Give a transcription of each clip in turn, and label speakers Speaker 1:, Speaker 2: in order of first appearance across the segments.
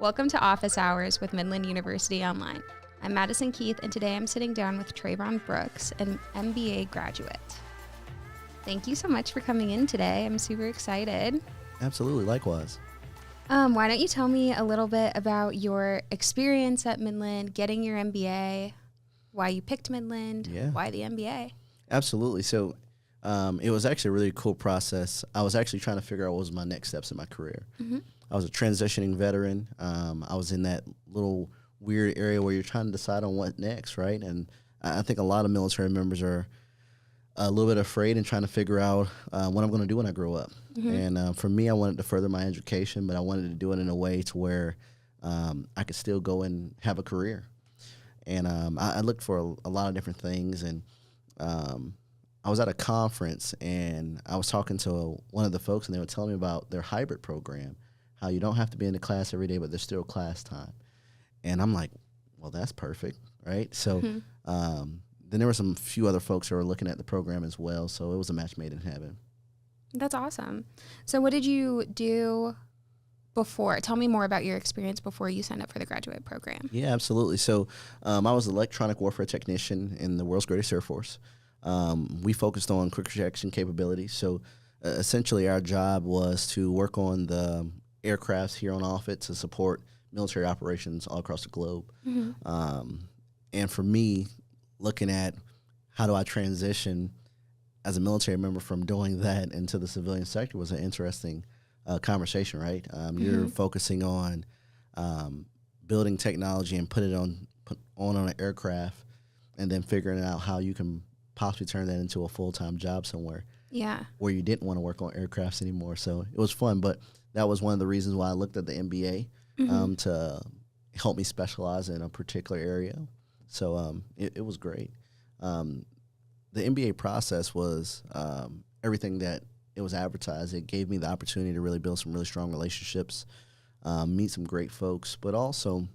Speaker 1: Welcome to Office Hours with Midland University Online. I'm Madison Keith, and today I'm sitting down with Trevon Brooks, an MBA graduate. Thank you so much for coming in today. I'm super excited.
Speaker 2: Absolutely, likewise.
Speaker 1: Why don't you tell me a little bit about your experience at Midland, getting your MBA, why you picked Midland, why the MBA?
Speaker 2: Absolutely. So it was actually a really cool process. I was actually trying to figure out what was my next steps in my career. Mm-hmm. I was a transitioning veteran. I was in that little weird area where you're trying to decide on what next, right? And I think a lot of military members are a little bit afraid and trying to figure out what I'm going to do when I grow up. Mm-hmm. And for me, I wanted to further my education, but I wanted to do it in a way to where I could still go and have a career. And I looked for a lot of different things, and I was at a conference, and I was talking to one of the folks, and they were telling me about their hybrid program, how you don't have to be in the class every day, but there's still class time. And I'm like, well, that's perfect, right? So then there were some few other folks who were looking at the program as well, so it was a match made in heaven.
Speaker 1: That's awesome. So what did you do before? Tell me more about your experience before you signed up for the graduate program.
Speaker 2: Yeah, absolutely. So I was an electronic warfare technician in the world's greatest Air Force. We focused on quick reaction capabilities. So essentially our job was to work on the aircrafts here on Offutt to support military operations all across the globe. Mm-hmm. And for me, looking at how do I transition as a military member from doing that into the civilian sector was an interesting conversation, right? You're focusing on building technology and put it on an aircraft, and then figuring out how you can possibly turn that into a full-time job somewhere.
Speaker 1: Yeah.
Speaker 2: Where you didn't want to work on aircrafts anymore. So it was fun, but that was one of the reasons why I looked at the MBA to help me specialize in a particular area. So it was great. The MBA process was everything that it was advertised. It gave me the opportunity to really build some really strong relationships, meet some great folks, but also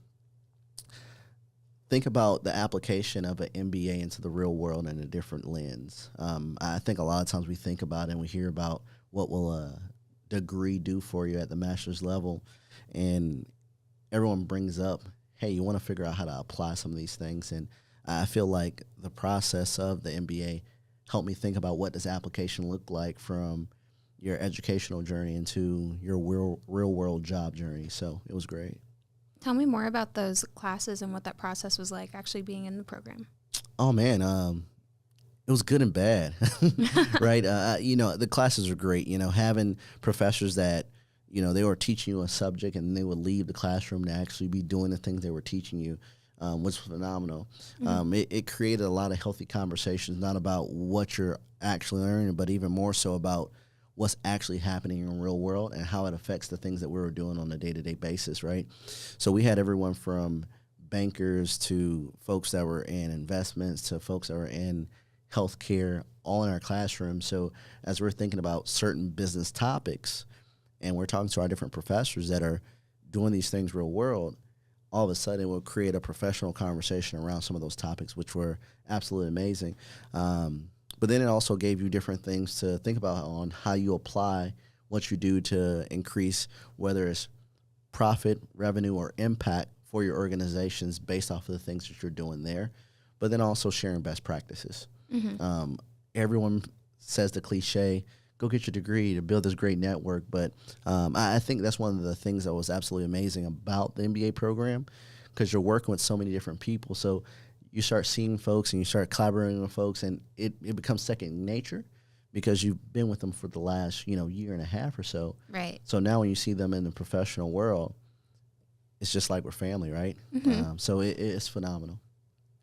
Speaker 2: think about the application of an MBA into the real world in a different lens. I think a lot of times we think about it and we hear about what will a degree do for you at the master's level, and everyone brings up, hey, you want to figure out how to apply some of these things. And I feel like the process of the MBA helped me think about what does application look like from your educational journey into your real world job journey. So it was great.
Speaker 1: Tell me more about those classes and what that process was like actually being in the program.
Speaker 2: Oh, man. It was good and bad, right? The classes are great, having professors that, they were teaching you a subject and they would leave the classroom to actually be doing the things they were teaching you. Was phenomenal. It created a lot of healthy conversations, not about what you're actually learning, but even more so about what's actually happening in the real world and how it affects the things that we were doing on a day-to-day basis, right? So we had everyone from bankers to folks that were in investments to folks that were in healthcare, all in our classroom. So as we're thinking about certain business topics and we're talking to our different professors that are doing these things real world, all of a sudden it will create a professional conversation around some of those topics, which were absolutely amazing. But then it also gave you different things to think about on how you apply what you do to increase whether it's profit, revenue, or impact for your organizations based off of the things that you're doing there, but then also sharing best practices. Mm-hmm. Everyone says the cliche, go get your degree to build this great network. But I think that's one of the things that was absolutely amazing about the MBA program, because you're working with so many different people. So you start seeing folks and you start collaborating with folks, and it becomes second nature because you've been with them for the last, year and a half or so.
Speaker 1: Right.
Speaker 2: So now when you see them in the professional world, it's just like we're family, right? Mm-hmm. So it's phenomenal.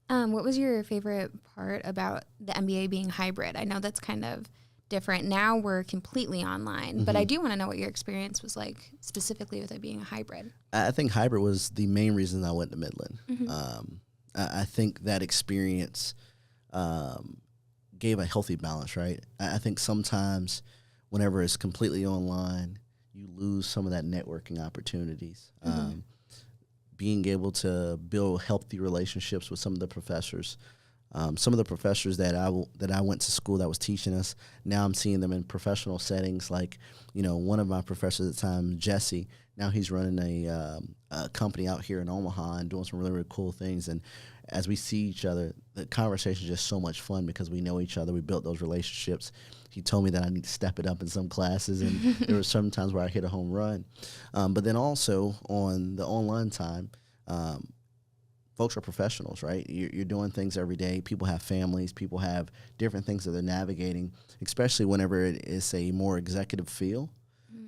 Speaker 1: What was your favorite part about the MBA being hybrid? I know that's kind of different. Now we're completely online, but I do want to know what your experience was like specifically with it being a hybrid.
Speaker 2: I think hybrid was the main reason I went to Midland. I think that experience gave a healthy balance, right? I think sometimes whenever it's completely online, you lose some of that networking opportunities. Being able to build healthy relationships with some of the professors Some of the professors that I went to school that was teaching us, now I'm seeing them in professional settings. Like, one of my professors at the time, Jesse, now he's running a company out here in Omaha and doing some really, really cool things. And as we see each other, the conversation is just so much fun because we know each other. We built those relationships. He told me that I need to step it up in some classes, and there were some times where I hit a home run. But then also on the online time, folks are professionals, right? You're doing things every day. People have families. People have different things that they're navigating, especially whenever it is a more executive feel.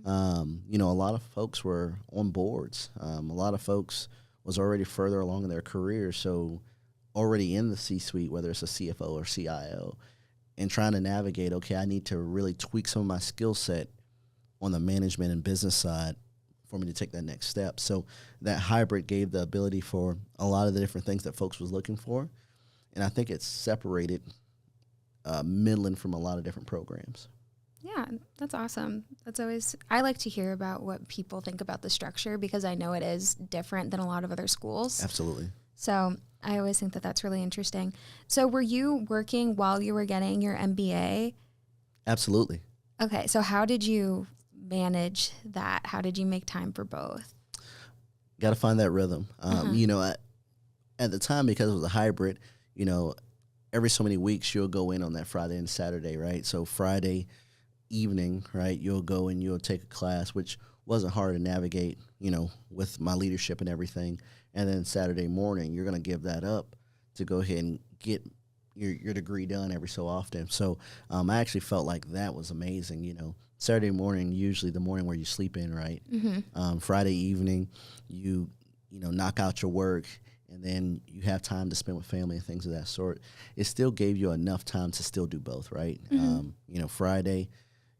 Speaker 2: A lot of folks were on boards. A lot of folks was already further along in their career, so already in the C-suite, whether it's a CFO or CIO, and trying to navigate, okay, I need to really tweak some of my skill set on the management and business side for me to take that next step. So that hybrid gave the ability for a lot of the different things that folks was looking for. And I think it's separated Midland from a lot of different programs.
Speaker 1: Yeah, that's awesome. I like to hear about what people think about the structure because I know it is different than a lot of other schools.
Speaker 2: Absolutely.
Speaker 1: So I always think that that's really interesting. So were you working while you were getting your MBA?
Speaker 2: Absolutely.
Speaker 1: Okay, so how did you manage that? How did you make time for both?
Speaker 2: Got to find that rhythm. At the time, because it was a hybrid, every so many weeks you'll go in on that Friday and Saturday, right? So Friday evening, right, you'll go and you'll take a class, which wasn't hard to navigate, with my leadership and everything. And then Saturday morning, you're going to give that up to go ahead and get your degree done every so often. So I actually felt like that was amazing. Saturday morning, usually the morning where you sleep in, right? Mm-hmm. Friday evening, you knock out your work, and then you have time to spend with family and things of that sort. It still gave you enough time to still do both, right? Mm-hmm. Friday,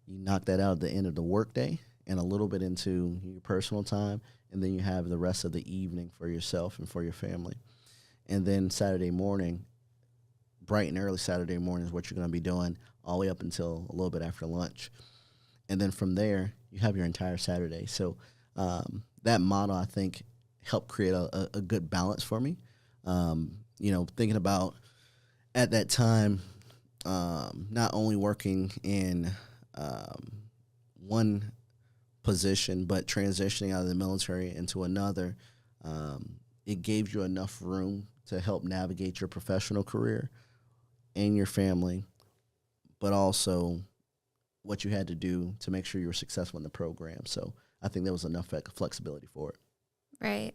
Speaker 2: you knock that out at the end of the workday and a little bit into your personal time, and then you have the rest of the evening for yourself and for your family. And then Saturday morning, bright and early Saturday morning is what you're going to be doing all the way up until a little bit after lunch. And then from there, you have your entire Saturday. So that model, I think, helped create a good balance for me. Thinking about at that time, not only working in one position, but transitioning out of the military into another, it gave you enough room to help navigate your professional career and your family, but also what you had to do to make sure you were successful in the program. So I think there was enough flexibility for it.
Speaker 1: Right.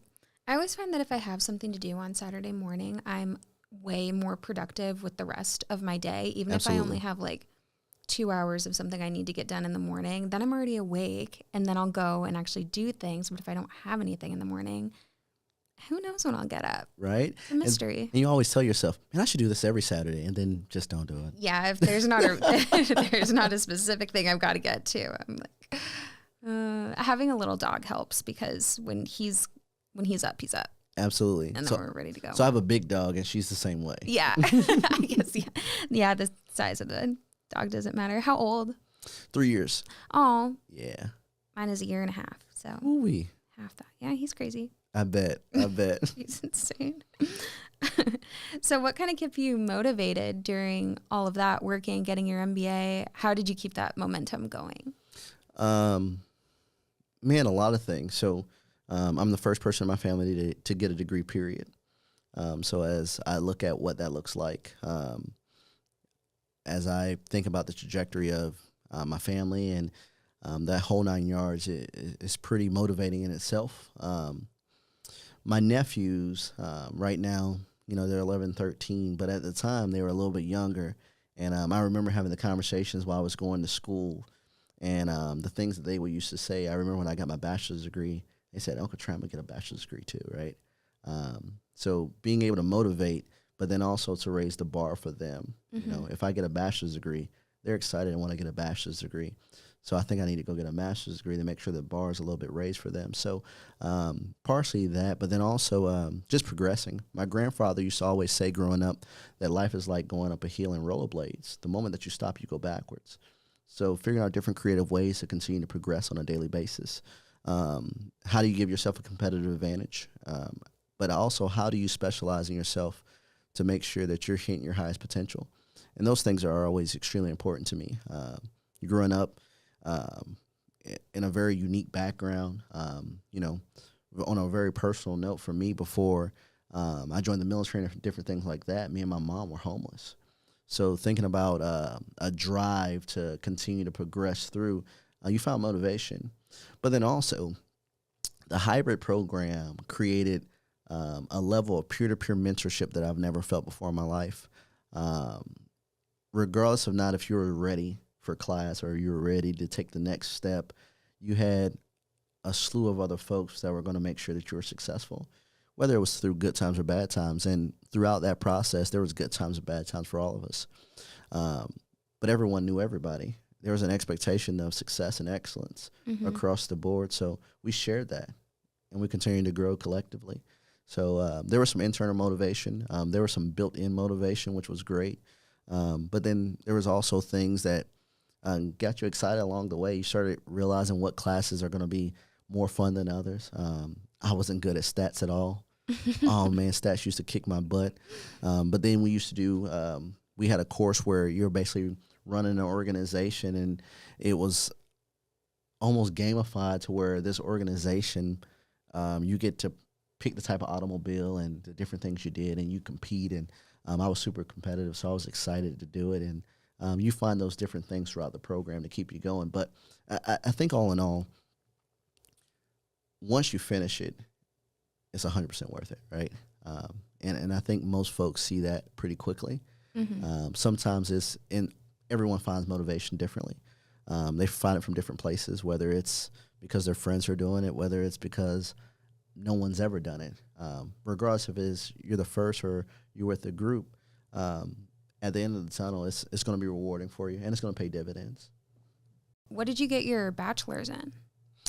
Speaker 1: I always find that if I have something to do on Saturday morning, I'm way more productive with the rest of my day. Even
Speaker 2: Absolutely.
Speaker 1: If I only have 2 hours of something I need to get done in the morning, then I'm already awake and then I'll go and actually do things. But if I don't have anything in the morning, who knows when I'll get up?
Speaker 2: Right?
Speaker 1: It's a mystery.
Speaker 2: And you always tell yourself, man, I should do this every Saturday, and then just don't do it.
Speaker 1: Yeah, if there's not there's not a specific thing I've got to get to, I'm like, having a little dog helps because when he's up, he's up.
Speaker 2: Absolutely.
Speaker 1: And then we're ready to go.
Speaker 2: So I have a big dog, and she's the same way.
Speaker 1: Yeah, I guess. Yeah. The size of the dog doesn't matter. How old?
Speaker 2: 3 years.
Speaker 1: Oh.
Speaker 2: Yeah.
Speaker 1: Mine is 1.5 years. So.
Speaker 2: Ooh-wee.
Speaker 1: Half that. Yeah, he's crazy.
Speaker 2: I bet.
Speaker 1: He's insane. So what kind of kept you motivated during all of that, working, getting your MBA? How did you keep that momentum going?
Speaker 2: Man, a lot of things. So I'm the first person in my family to get a degree, period. So as I look at what that looks like, as I think about the trajectory of my family and that whole 9 yards, is pretty motivating in itself. My nephews, right now, they're 11, 13, but at the time they were a little bit younger. And I remember having the conversations while I was going to school and the things that they would used to say. I remember when I got my bachelor's degree, they said, Uncle Trevon, get a bachelor's degree too, right? So being able to motivate, but then also to raise the bar for them. Mm-hmm. If I get a bachelor's degree, they're excited and want to get a bachelor's degree. So I think I need to go get a master's degree to make sure the bar is a little bit raised for them. So partially that, but then also just progressing. My grandfather used to always say growing up that life is like going up a hill in rollerblades. The moment that you stop, you go backwards. So figuring out different creative ways to continue to progress on a daily basis. How do you give yourself a competitive advantage? But also, how do you specialize in yourself to make sure that you're hitting your highest potential. And those things are always extremely important to me. Growing up in a very unique background, on a very personal note for me, before I joined the military and different things like that, me and my mom were homeless. So thinking about a drive to continue to progress through, you found motivation. But then also, the hybrid program created a level of peer-to-peer mentorship that I've never felt before in my life. Regardless of not if you were ready for class or you were ready to take the next step, you had a slew of other folks that were going to make sure that you were successful, whether it was through good times or bad times. And throughout that process, there was good times and bad times for all of us. But everyone knew everybody. There was an expectation of success and excellence across the board. So we shared that, and we continued to grow collectively. So there was some internal motivation. There was some built-in motivation, which was great. But then there was also things that got you excited along the way. You started realizing what classes are going to be more fun than others. I wasn't good at stats at all. Oh, man, stats used to kick my butt. But then we used to do, we had a course where you're basically running an organization, and it was almost gamified to where this organization, you get to pick the type of automobile and the different things you did, and you compete. And I was super competitive, so I was excited to do it. And you find those different things throughout the program to keep you going. But I think all in all, once you finish it, it's 100% worth it, right? And I think most folks see that pretty quickly. Sometimes everyone finds motivation differently. They find it from different places, whether it's because their friends are doing it, whether it's because no one's ever done it. Regardless if you're the first or you're with the group, at the end of the tunnel, it's going to be rewarding for you, and it's going to pay dividends.
Speaker 1: What did you get your bachelor's in?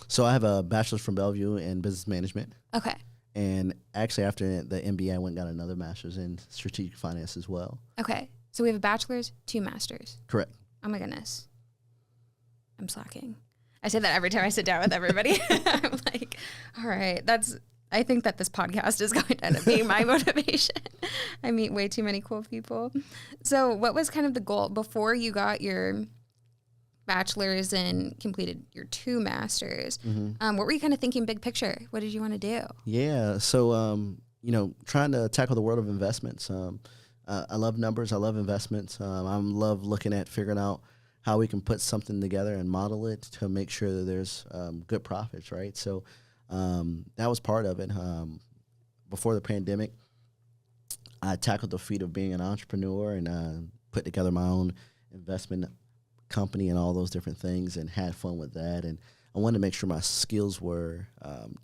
Speaker 2: So I have a bachelor's from Bellevue in business management.
Speaker 1: Okay.
Speaker 2: And actually, after the MBA, I went and got another master's in strategic finance as well.
Speaker 1: Okay. So we have a bachelor's, 2 masters.
Speaker 2: Correct.
Speaker 1: Oh, my goodness. I'm slacking. I say that every time I sit down with everybody. I'm like, all right, I think that this podcast is going to end up being my motivation. I meet way too many cool people. So what was kind of the goal before you got your bachelor's and completed your 2 masters? What were you kind of thinking big picture? What did you want to do?
Speaker 2: Yeah. So, trying to tackle the world of investments. I love numbers. I love investments. I love looking at figuring out how we can put something together and model it to make sure that there's good profits, right? So that was part of it. Before the pandemic, I tackled the feat of being an entrepreneur and put together my own investment company and all those different things, and had fun with that. And I wanted to make sure my skills were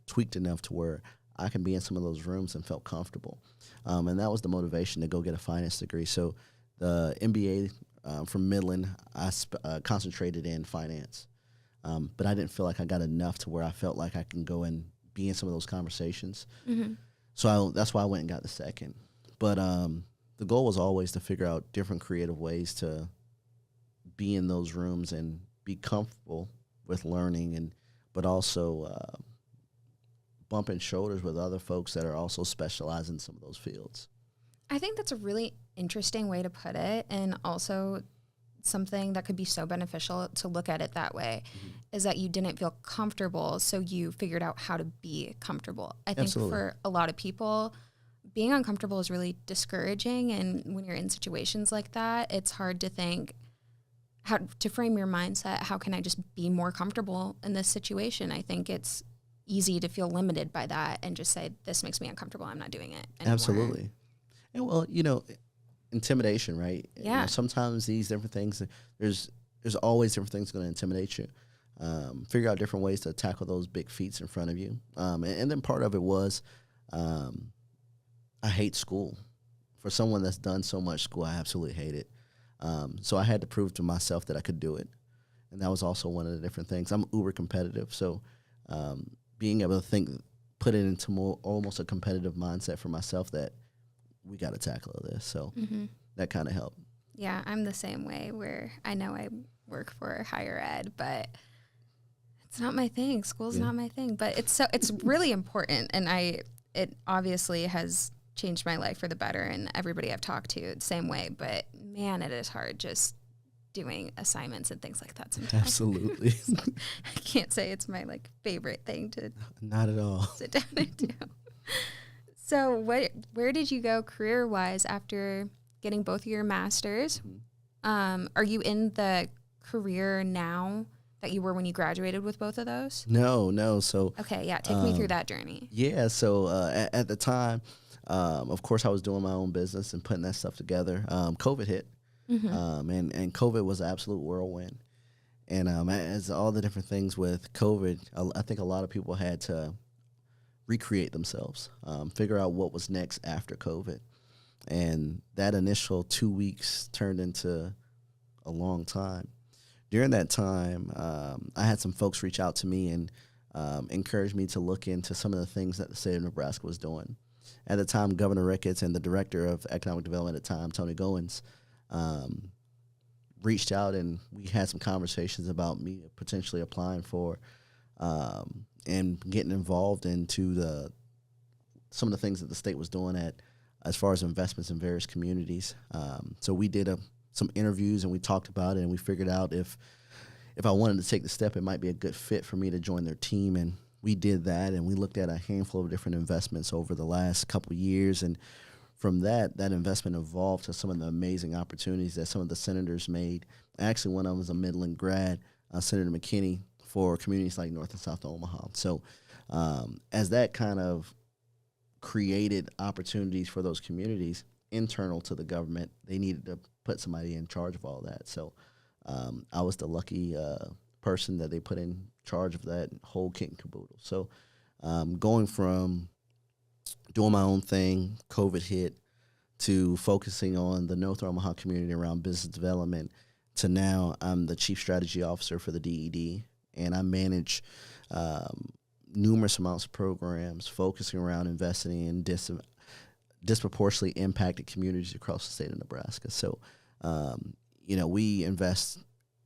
Speaker 2: tweaked enough to where I can be in some of those rooms and felt comfortable. And that was the motivation to go get a finance degree. So the MBA from Midland, I concentrated in finance. But I didn't feel like I got enough to where I felt like I can go and be in some of those conversations. So that's why I went and got the second. But the goal was always to figure out different creative ways to be in those rooms and be comfortable with learning, but also bumping shoulders with other folks that are also specialized in some of those fields.
Speaker 1: I think that's a really interesting way to put it, and also something that could be so beneficial to look at it that way, is that you didn't feel comfortable, so you figured out how to be comfortable. I think for a lot of people, being uncomfortable is really discouraging, and when you're in situations like that, it's hard to think how to frame your mindset. How can I just be more comfortable in this situation? I think it's easy to feel limited by that and just say, this makes me uncomfortable, I'm not doing it anymore.
Speaker 2: Absolutely. And well, intimidation, right?
Speaker 1: Yeah.
Speaker 2: Sometimes these different things, there's always different things going to intimidate you. Figure out different ways to tackle those big feats in front of you. And then part of it was, I hate school. For someone that's done so much school, I absolutely hate it. So I had to prove to myself that I could do it. And that was also one of the different things. I'm uber competitive. So being able to put it into more almost a competitive mindset for myself that we got to tackle this. So that kind of helped.
Speaker 1: Yeah, I'm the same way, where I know I work for higher ed, but it's not my thing. School's not my thing, but it's really important. And it obviously has changed my life for the better, and everybody I've talked to the same way. But man, it is hard just doing assignments and things like that sometimes.
Speaker 2: Absolutely.
Speaker 1: I can't say it's my like favorite thing to
Speaker 2: Not at all.
Speaker 1: sit down and do. So where did you go career-wise after getting both of your masters? Are you in the career now that you were when you graduated with both of those?
Speaker 2: No. So
Speaker 1: Okay, yeah, take me through that journey.
Speaker 2: yeah, so at the time, of course, I was doing my own business and putting that stuff together. COVID hit, and COVID was an absolute whirlwind. And as all the different things with COVID, I think a lot of people had to recreate themselves, figure out what was next after COVID. And that initial 2 weeks turned into a long time. During that time, I had some folks reach out to me and encourage me to look into some of the things that the state of Nebraska was doing. At the time, Governor Ricketts and the Director of Economic Development at the time, Tony Goins, reached out, and we had some conversations about me potentially applying for and getting involved into some of the things that the state was doing as far as investments in various communities. So we did some interviews, and we talked about it, and we figured out if I wanted to take the step, it might be a good fit for me to join their team. And we did that, and we looked at a handful of different investments over the last couple of years. And from that investment evolved to some of the amazing opportunities that some of the senators made. Actually, one of them was a Midland grad, Senator McKinney, for communities like North and South Omaha. So as that kind of created opportunities for those communities internal to the government, they needed to put somebody in charge of all that. So I was the lucky person that they put in charge of that whole kit and caboodle. So going from doing my own thing, COVID hit, to focusing on the North Omaha community around business development, to now I'm the Chief Strategy Officer for the DED, and I manage numerous amounts of programs focusing around investing in disproportionately impacted communities across the state of Nebraska. So, we invest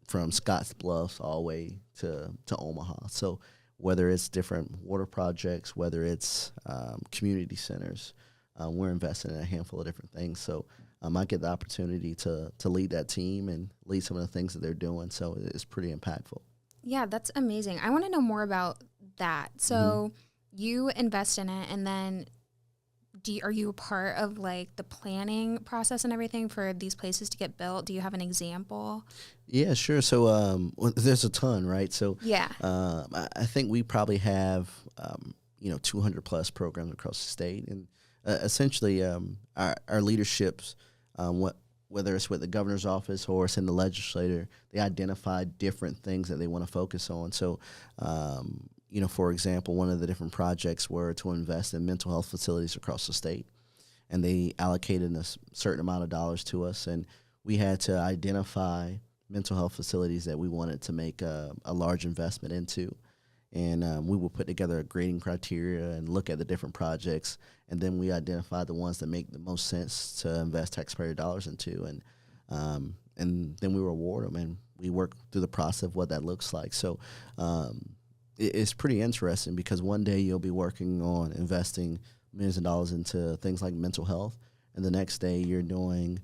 Speaker 2: from Scotts Bluffs all the way to Omaha. So whether it's different water projects, whether it's community centers, we're investing in a handful of different things. So I get the opportunity to lead that team and lead some of the things that they're doing. So it's pretty impactful.
Speaker 1: Yeah, that's amazing. I want to know more about that. So you invest in it, and then are you a part of like the planning process and everything for these places to get built? Do you have an example?
Speaker 2: Yeah, sure. So there's a ton, right? So
Speaker 1: yeah,
Speaker 2: I think we probably have 200 plus programs across the state, and essentially our leaderships, whether it's with the governor's office or it's in the legislature, they identify different things that they want to focus on. So for example, one of the different projects were to invest in mental health facilities across the state, and they allocated a certain amount of dollars to us, and we had to identify mental health facilities that we wanted to make a large investment into, and we would put together a grading criteria and look at the different projects, and then we identified the ones that make the most sense to invest taxpayer dollars into, and then we reward them, and we work through the process of what that looks like. So it's pretty interesting, because one day you'll be working on investing millions of dollars into things like mental health, and the next day you're doing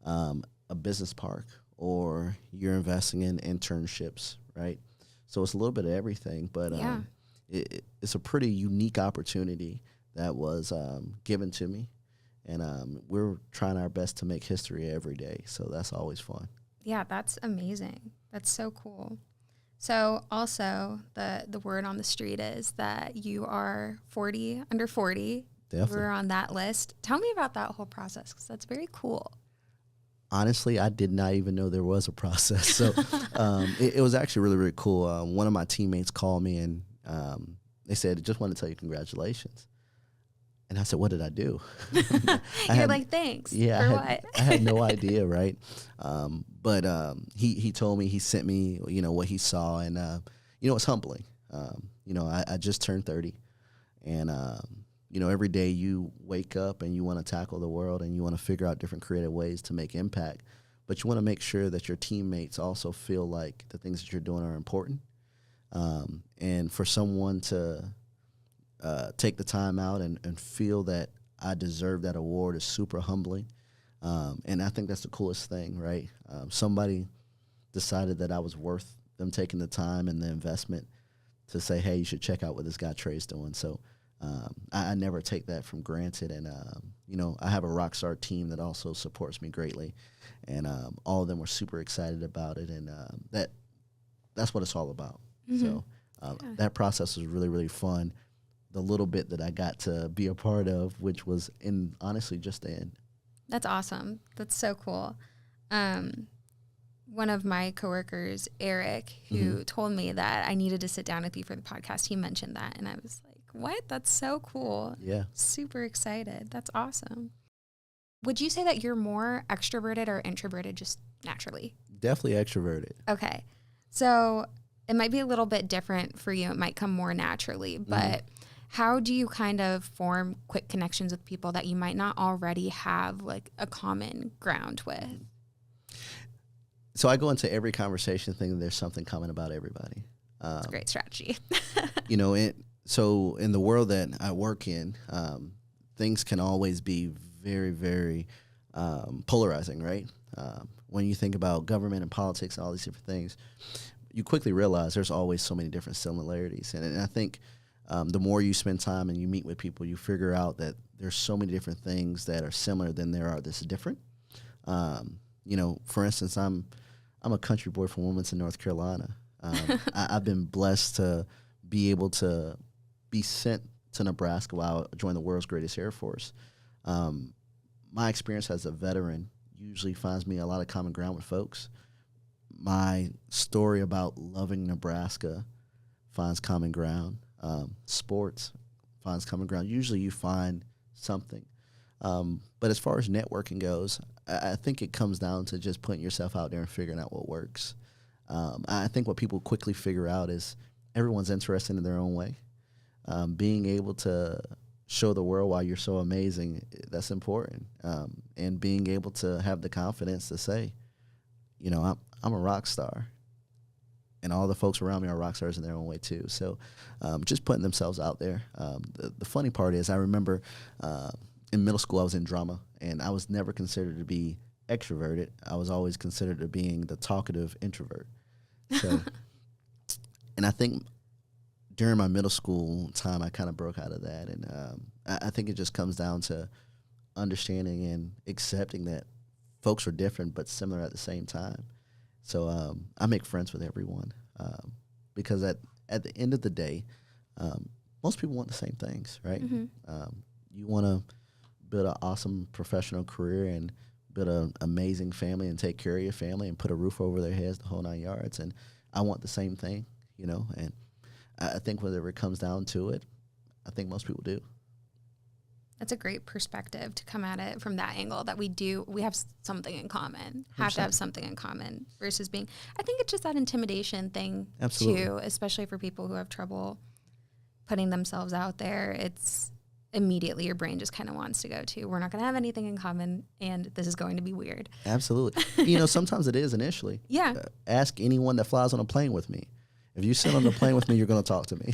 Speaker 2: a business park, or you're investing in internships, right? So it's a little bit of everything, but it's a pretty unique opportunity that was given to me, and we're trying our best to make history every day, so that's always fun.
Speaker 1: Yeah, that's amazing. That's so cool. So also the word on the street is that you are under 40.
Speaker 2: Definitely.
Speaker 1: We're on that list. Tell me about that whole process, because that's very cool.
Speaker 2: Honestly, I did not even know there was a process. So it was actually really, really cool. One of my teammates called me, and they said, just want to tell you congratulations. And I said, what did I do?
Speaker 1: You're like, thanks.
Speaker 2: Yeah,
Speaker 1: for what?
Speaker 2: I had no idea, right? But he told me, he sent me, what he saw, and it's humbling. I just turned 30, and every day you wake up and you want to tackle the world, and you want to figure out different creative ways to make impact, but you want to make sure that your teammates also feel like the things that you're doing are important. And for someone to take the time out and feel that I deserve that award is super humbling. And I think that's the coolest thing, right? Somebody decided that I was worth them taking the time and the investment to say, hey, you should check out what this guy Trey's doing. So I never take that for granted. And, I have a rockstar team that also supports me greatly. And all of them were super excited about it. And that's what it's all about. Mm-hmm. So that process was really, really fun. The little bit that I got to be a part of, which was honestly just the end.
Speaker 1: That's awesome. That's so cool. One of my coworkers, Eric, who told me that I needed to sit down with you for the podcast, he mentioned that. And I was like, what? That's so cool.
Speaker 2: Yeah.
Speaker 1: Super excited. That's awesome. Would you say that you're more extroverted or introverted just naturally?
Speaker 2: Definitely extroverted.
Speaker 1: Okay. So it might be a little bit different for you. It might come more naturally, but how do you kind of form quick connections with people that you might not already have like a common ground with?
Speaker 2: So I go into every conversation thinking there's something common about everybody.
Speaker 1: It's a great strategy.
Speaker 2: So in the world that I work in, things can always be very, very polarizing, right? When you think about government and politics and all these different things, you quickly realize there's always so many different similarities. And I think the more you spend time and you meet with people, you figure out that there's so many different things that are similar than there are that's different. For instance, I'm a country boy from Wilmington, North Carolina. I've been blessed to be able to be sent to Nebraska while I joined the world's greatest Air Force. My experience as a veteran usually finds me a lot of common ground with folks. My story about loving Nebraska finds common ground. Sports finds common ground. Usually you find something. But as far as networking goes, I think it comes down to just putting yourself out there and figuring out what works. I think what people quickly figure out is everyone's interested in their own way. Being able to show the world why you're so amazing, that's important. And being able to have the confidence to say, I'm a rock star. And all the folks around me are rock stars in their own way too. So just putting themselves out there. The funny part is I remember in middle school I was in drama, and I was never considered to be extroverted. I was always considered to being the talkative introvert. So, and I think during my middle school time, I kind of broke out of that. And I think it just comes down to understanding and accepting that folks are different but similar at the same time. So I make friends with everyone because at the end of the day, most people want the same things, right? Mm-hmm. You want to build an awesome professional career and build an amazing family and take care of your family and put a roof over their heads, the whole 9 yards. And I want the same thing, and I think whenever it comes down to it, I think most people do.
Speaker 1: That's a great perspective to come at it from that angle, that we have something in common, have 100%. To have something in common versus I think it's just that intimidation thing. Absolutely. Too, especially for people who have trouble putting themselves out there. It's immediately your brain just kind of wants to go to, we're not going to have anything in common and this is going to be weird.
Speaker 2: Absolutely. Sometimes it is initially.
Speaker 1: Yeah.
Speaker 2: Ask anyone that flies on a plane with me. If you sit on the plane with me, you're going to talk to me.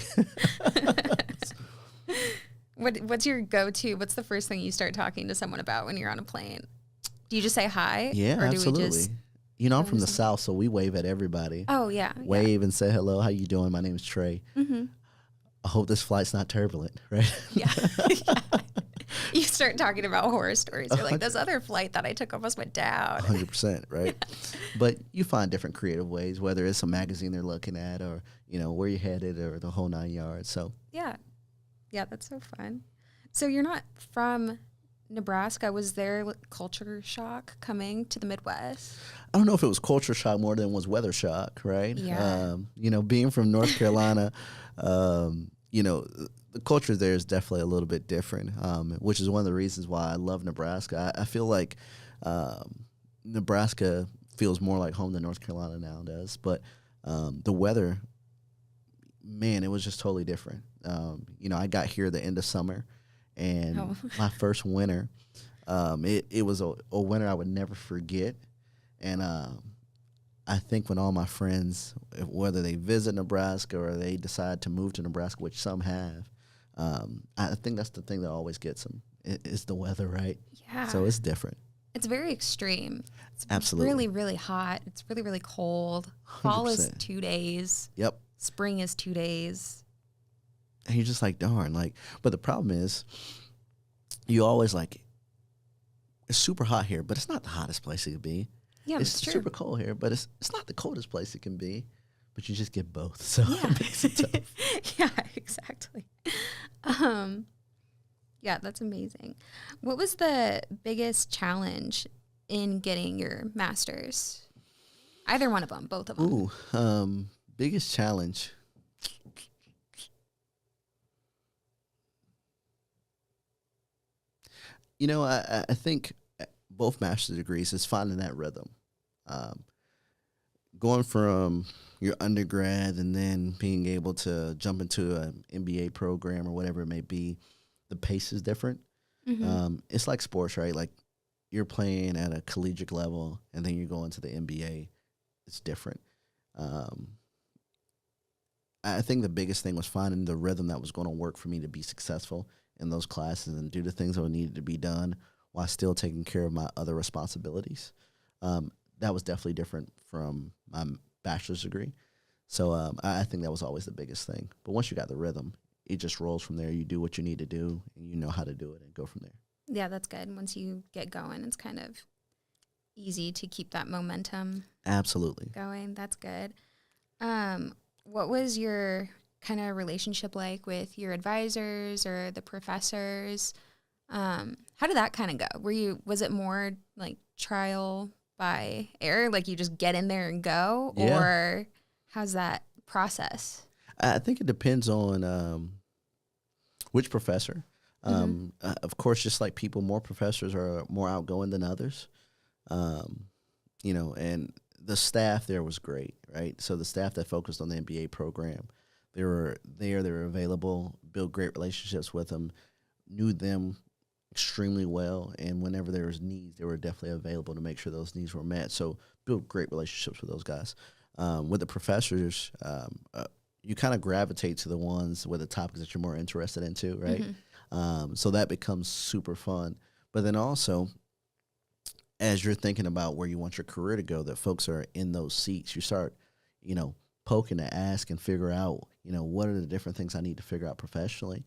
Speaker 1: What's your go-to? What's the first thing you start talking to someone about when you're on a plane? Do you just say hi?
Speaker 2: Yeah, or absolutely. Do we just I'm from the South, so we wave at everybody.
Speaker 1: Oh, yeah.
Speaker 2: Wave and say, hello, how you doing? My name is Trey. Mm-hmm. I hope this flight's not turbulent, right?
Speaker 1: Yeah. You start talking about horror stories. You're like, this other flight that I took almost went down.
Speaker 2: 100%, right? But you find different creative ways, whether it's a magazine they're looking at or, where you're headed or the whole 9 yards. So
Speaker 1: yeah. Yeah, that's so fun. So you're not from Nebraska. Was there culture shock coming to the Midwest?
Speaker 2: I don't know if it was culture shock more than it was weather shock, right?
Speaker 1: Yeah.
Speaker 2: Being from North Carolina, the culture there is definitely a little bit different, which is one of the reasons why I love Nebraska. I feel like Nebraska feels more like home than North Carolina now does. But the weather, man, it was just totally different. I got here the end of summer, and my first winter, it was a winter I would never forget. And I think when all my friends, whether they visit Nebraska or they decide to move to Nebraska, which some have, I think that's the thing that always gets them is the weather, right?
Speaker 1: Yeah.
Speaker 2: So it's different.
Speaker 1: It's very extreme. It's
Speaker 2: Absolutely.
Speaker 1: really, really hot. It's really, really cold. Fall is
Speaker 2: 100%.
Speaker 1: 2 days.
Speaker 2: Yep.
Speaker 1: Spring is 2 days.
Speaker 2: And you're just like, darn, like, but the problem is you always like, it's super hot here, but it's not the hottest place it could be.
Speaker 1: Yeah,
Speaker 2: It's
Speaker 1: it's true.
Speaker 2: super cold here, but it's not the coldest place it can be. But you just get both, so
Speaker 1: Yeah.
Speaker 2: it makes it tough.
Speaker 1: Yeah, exactly. Yeah, that's amazing. What was the biggest challenge in getting your master's? Either one of them, both of them.
Speaker 2: Ooh, biggest challenge. You know, I think both master's degrees is finding that rhythm. Um, Going from your undergrad and then being able to jump into an MBA program or whatever it may be, the pace is different. It's like sports, right? Like you're playing at a collegiate level and then you're going to the NBA. It's different. I think the biggest thing was finding the rhythm that was going to work for me to be successful in those classes and do the things that needed to be done while still taking care of my other responsibilities. That was definitely different from my bachelor's degree. So I think that was always the biggest thing. But once you got the rhythm, it just rolls from there. You do what you need to do, and you know how to do it, and go from there.
Speaker 1: Yeah, that's good. Once you get going, it's kind of easy to keep that momentum
Speaker 2: Absolutely.
Speaker 1: going. That's good. What was your kind of relationship like with your advisors or the professors? How did that kind of go? Was it more like trial by error, like you just get in there and go,
Speaker 2: Yeah.
Speaker 1: or how's that process?
Speaker 2: I think it depends on which professor. Of course, just like people, more professors are more outgoing than others. And the staff there was great, right? So the staff that focused on the MBA program, they were available, built great relationships with them, knew them extremely well, and whenever there was needs, they were definitely available to make sure those needs were met. So built great relationships with those guys. With the professors, you kind of gravitate to the ones with the topics that you're more interested in too, right? So that becomes super fun. But then also, as you're thinking about where you want your career to go, that folks are in those seats, you start, poking to ask and figure out, what are the different things I need to figure out professionally.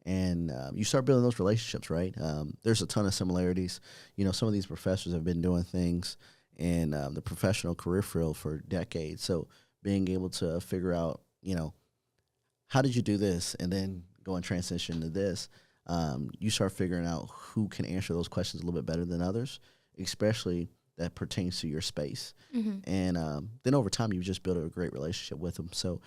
Speaker 2: And you start building those relationships, right? There's a ton of similarities. Some of these professors have been doing things in the professional career field for decades. So being able to figure out, how did you do this? And then go and transition to this. You start figuring out who can answer those questions a little bit better than others, especially that pertains to your space. And then over time, you just build a great relationship with them. So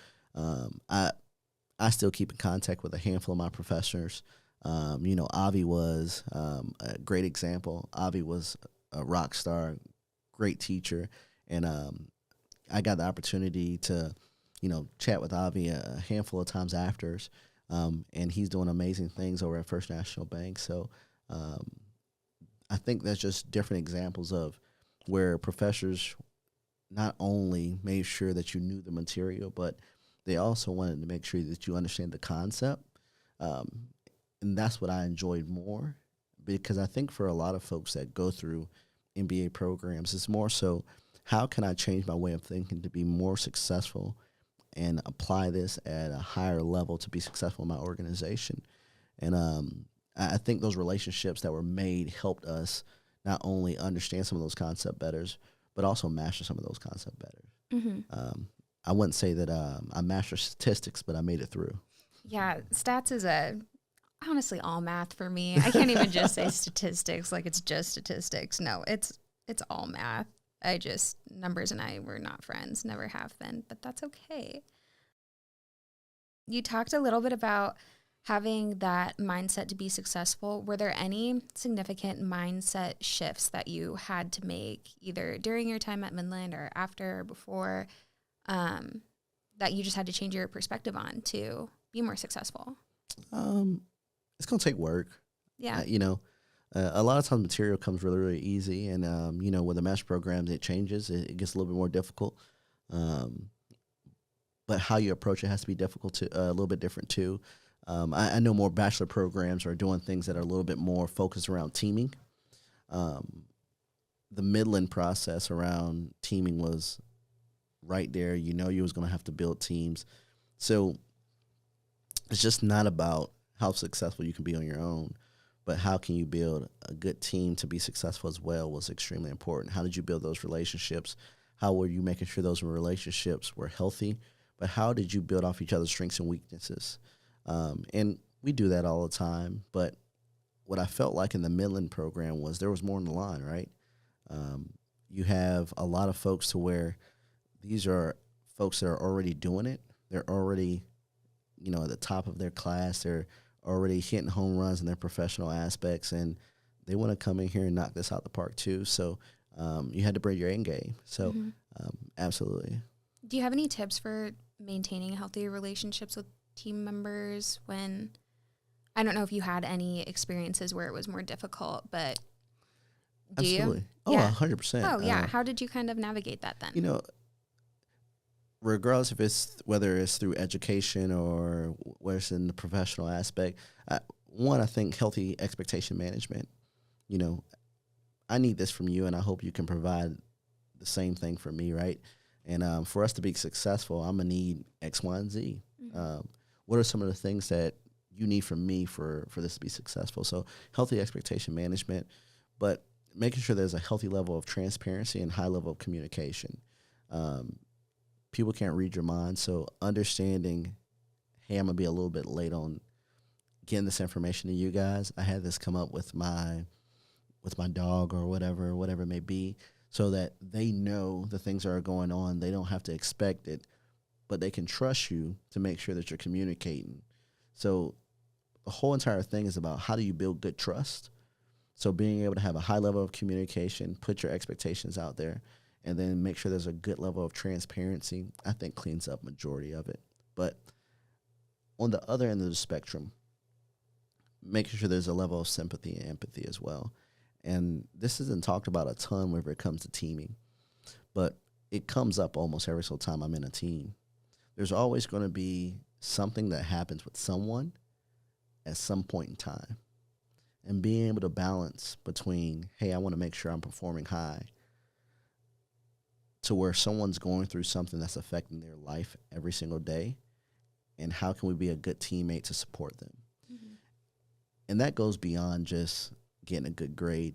Speaker 2: I still keep in contact with a handful of my professors. Avi was a great example. Avi was a rock star, great teacher. And I got the opportunity to, chat with Avi a handful of times after. And he's doing amazing things over at First National Bank. So I think that's just different examples of where professors not only made sure that you knew the material, but they also wanted to make sure that you understand the concept. And that's what I enjoyed more, because I think for a lot of folks that go through MBA programs, it's more so, how can I change my way of thinking to be more successful and apply this at a higher level to be successful in my organization? And I think those relationships that were made helped us not only understand some of those concepts better, but also master some of those concepts better. I wouldn't say that I mastered statistics, but I made it through.
Speaker 1: Yeah, stats is honestly all math for me. I can't even just say statistics like it's just statistics. No, it's all math. Numbers and I were not friends, never have been, but that's okay. You talked a little bit about having that mindset to be successful. Were there any significant mindset shifts that you had to make either during your time at Midland or after or before, that you just had to change your perspective on to be more successful?
Speaker 2: It's going to take work.
Speaker 1: Yeah.
Speaker 2: A lot of times material comes really, really easy. And, with the master programs, it changes. It gets a little bit more difficult. But how you approach it has to be difficult a little bit different too. I know more bachelor programs are doing things that are a little bit more focused around teaming. The Midland process around teaming was right there. You know you was going to have to build teams. So it's just not about how successful you can be on your own, but how can you build a good team to be successful as well was extremely important. How did you build those relationships? How were you making sure those relationships were healthy? But how did you build off each other's strengths and weaknesses? And we do that all the time. But what I felt like in the Midland program was there was more on the line, right? You have a lot of folks to where these are folks that are already doing it. They're already, at the top of their class. They're already hitting home runs in their professional aspects, and they want to come in here and knock this out the park too. So you had to bring your A game. So absolutely.
Speaker 1: Do you have any tips for maintaining healthy relationships with team members when, I don't know if you had any experiences where it was more difficult, but do
Speaker 2: absolutely.
Speaker 1: you?
Speaker 2: Oh,
Speaker 1: Yeah.
Speaker 2: 100%.
Speaker 1: Oh, yeah. How did you kind of navigate that then?
Speaker 2: Regardless if it's whether it's through education or whether it's in the professional aspect, I think healthy expectation management. I need this from you, and I hope you can provide the same thing for me, right? And for us to be successful, I'm gonna need X, Y, and Z. What are some of the things that you need from me for this to be successful? So healthy expectation management, but making sure there's a healthy level of transparency and high level of communication. People can't read your mind, so understanding, hey, I'm going to be a little bit late on getting this information to you guys. I had this come up with my dog or whatever it may be, so that they know the things that are going on. They don't have to expect it, but they can trust you to make sure that you're communicating. So the whole entire thing is about how do you build good trust. So being able to have a high level of communication, put your expectations out there, and then make sure there's a good level of transparency, I think cleans up majority of it. But on the other end of the spectrum, making sure there's a level of sympathy and empathy as well. And this isn't talked about a ton whenever it comes to teaming, but it comes up almost every single time I'm in a team. There's always going to be something that happens with someone at some point in time. And being able to balance between, hey, I want to make sure I'm performing high, to where someone's going through something that's affecting their life every single day, and how can we be a good teammate to support them? Mm-hmm. And that goes beyond just getting a good grade,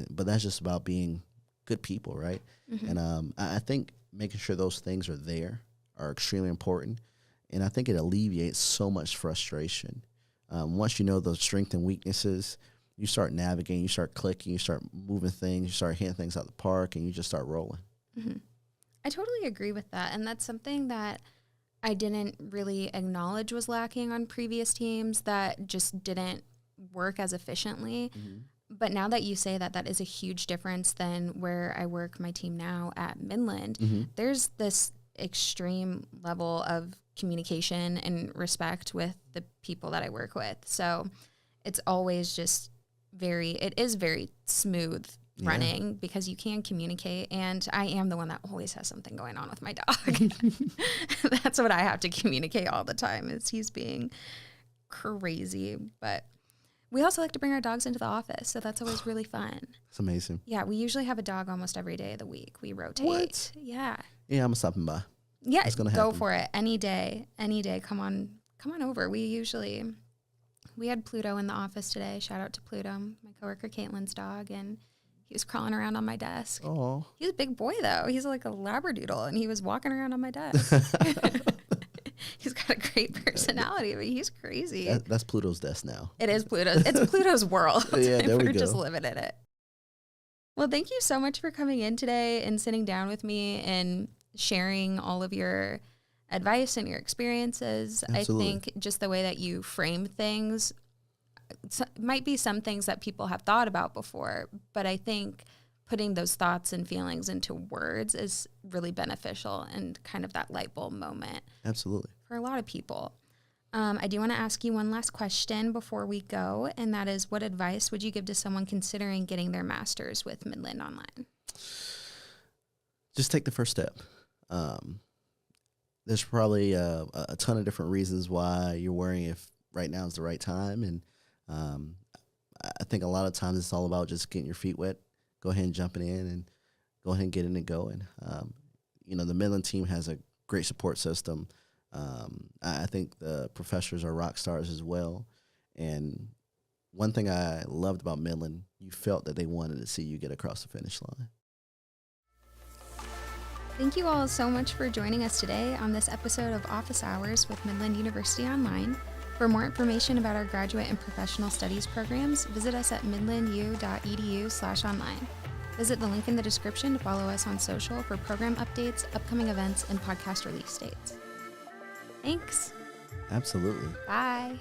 Speaker 2: but that's just about being good people, right? Mm-hmm. And I think making sure those things are there are extremely important, and I think it alleviates so much frustration. Once you know those strengths and weaknesses, you start navigating, you start clicking, you start moving things, you start hitting things out the park, and you just start rolling.
Speaker 1: Mm-hmm. I totally agree with that. And that's something that I didn't really acknowledge was lacking on previous teams that just didn't work as efficiently. Mm-hmm. But now that you say that, that is a huge difference than where I work my team now at Midland. Mm-hmm. There's this extreme level of communication and respect with the people that I work with. So it's always just it is very smooth running because you can communicate, and I am the one that always has something going on with my dog. That's what I have to communicate all the time, is he's being crazy. But we also like to bring our dogs into the office, so that's always really fun.
Speaker 2: It's amazing.
Speaker 1: Yeah, we usually have a dog almost every day of the week. We rotate.
Speaker 2: What?
Speaker 1: Yeah.
Speaker 2: Yeah, I'm stopping by.
Speaker 1: Yeah, go for it. Any day. Come on over. We had Pluto in the office today. Shout out to Pluto, my coworker Caitlin's dog, and he was crawling around on my desk.
Speaker 2: Oh,
Speaker 1: he's a big boy though. He's like a Labradoodle, and he was walking around on my desk. He's got a great personality, but he's crazy.
Speaker 2: That's Pluto's desk now.
Speaker 1: It is Pluto's. It's Pluto's world.
Speaker 2: Yeah, there we go.
Speaker 1: We're just living in it. Well, thank you so much for coming in today and sitting down with me and sharing all of your advice and your experiences.
Speaker 2: Absolutely.
Speaker 1: I think just the way that you frame things might be some things that people have thought about before, but I think putting those thoughts and feelings into words is really beneficial and kind of that light bulb moment.
Speaker 2: Absolutely.
Speaker 1: For a lot of people. I do want to ask you one last question before we go, and that is, what advice would you give to someone considering getting their master's with Midland Online?
Speaker 2: Just take the first step. There's probably a ton of different reasons why you're worrying if right now is the right time. And I think a lot of times it's all about just getting your feet wet, go ahead and jumping in and go ahead and getting it going. The Midland team has a great support system. I think the professors are rock stars as well. And one thing I loved about Midland, you felt that they wanted to see you get across the finish line.
Speaker 1: Thank you all so much for joining us today on this episode of Office Hours with Midland University Online. For more information about our graduate and professional studies programs, visit us at midlandu.edu/online. Visit the link in the description to follow us on social for program updates, upcoming events, and podcast release dates. Thanks.
Speaker 2: Absolutely.
Speaker 1: Bye.